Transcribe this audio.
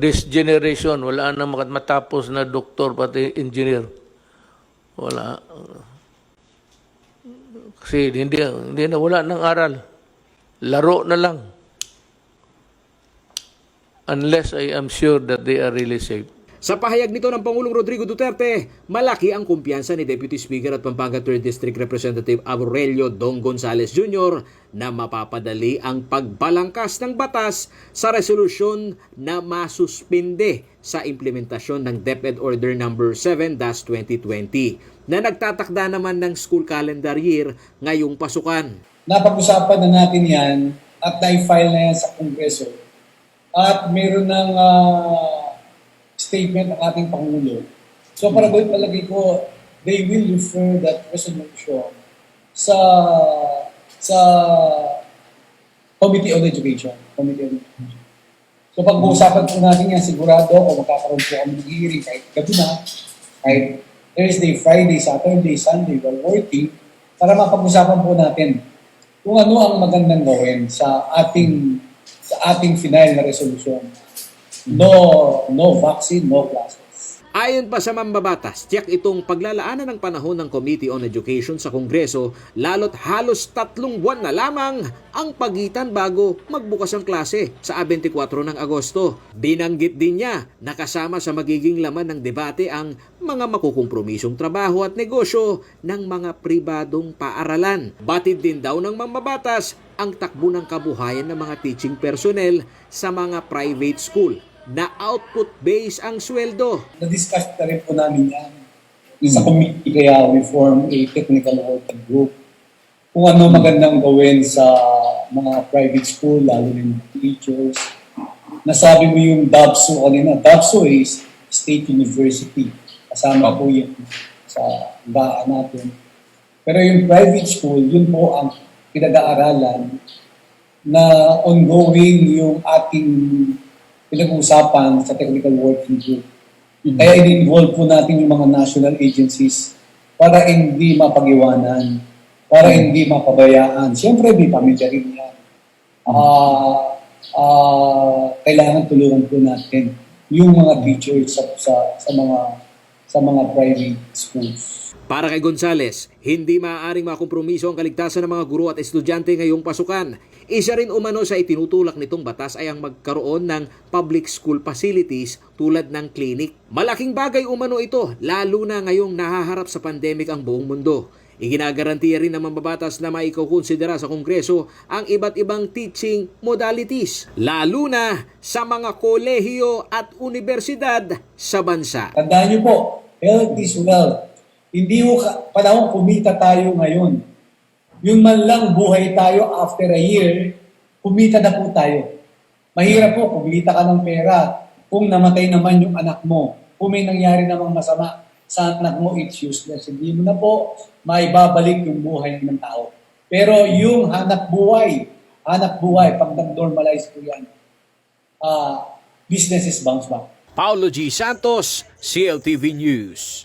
this generation, wala na matapos na doktor pati engineer. Wala. Kasi hindi na, wala nang aral. Laro na lang. Unless I am sure that they are really safe. Sa pahayag nito ng Pangulong Rodrigo Duterte, malaki ang kumpiyansa ni Deputy Speaker at Pampanga 3rd District Representative Aurelio Dong Gonzales Jr. na mapapadali ang pagbalangkas ng batas sa resolusyon na masuspinde sa implementasyon ng DepEd Order No. 7-2020 na nagtatakda naman ng school calendar year ngayong pasukan. Napag-usapan na natin yan at na-file na yan sa Kongreso at meron ng statement ng ating Pangulo. So para doon palagi ko, they will refer that resolution sa Committee on Education. So pag-uusapan po natin yan, sigurado kung magkakaroon po kami ng hearing kahit gabi na, kahit Thursday, Friday, Saturday, Sunday, while working, para mapag-usapan po natin kung ano ang magandang gawin sa ating final na resolution. No vaccine, no classes. Ayon pa sa mambabatas, tiyak itong paglalaanan ng panahon ng Committee on Education sa Kongreso lalo't halos 3 buwan na lamang ang pagitan bago magbukas ang klase sa 24 ng Agosto. Binanggit din niya na kasama sa magiging laman ng debate ang mga makukumpromisong trabaho at negosyo ng mga pribadong paaralan. Batid din daw ng mambabatas ang takbo ng kabuhayan ng mga teaching personnel sa mga private school na output-based ang sweldo. Na-discuss na rin po namin yan sa committee, kaya we form a technical working group kung ano magandang gawin sa mga private school, lalo ng teachers. Nasabi mo yung DABSO kanina. DABSO is State University. Kasama po yun sa gaan natin. Pero yung private school, yun po ang pinag-aaralan na ongoing yung ating pinag-uusapan sa technical working group. Kaya in-involve po natin yung mga national agencies para hindi mapag-iwanan, para hindi mapabayaan. Siyempre, may pamilya rin yan. Kailangan tulungan po natin yung mga teachers sa mga private schools. Para kay Gonzales, hindi maaaring makompromiso ang kaligtasan ng mga guro at estudyante ngayong pasukan. Isa rin umano sa itinutulak nitong batas ay ang magkaroon ng public school facilities tulad ng clinic. Malaking bagay umano ito, lalo na ngayong nahaharap sa pandemic ang buong mundo. Iginagarantiya rin ng mambabatas na maikukonsidera sa Kongreso ang iba't ibang teaching modalities, lalo na sa mga kolehiyo at universidad sa bansa. Tandaan niyo po, health is wealth. Hindi mo panahon kumita tayo ngayon. Yung man lang buhay tayo after a year, kumita na po tayo. Mahirap po, kumita ka ng pera. Kung namatay naman yung anak mo, kung may nangyari namang masama sa anak mo, it's useless. Hindi mo na po maibabalik yung buhay ng tao. Pero yung hanap buhay, pag nag-normalize po yan, businesses bounce back. Paulo G. Santos, CLTV News.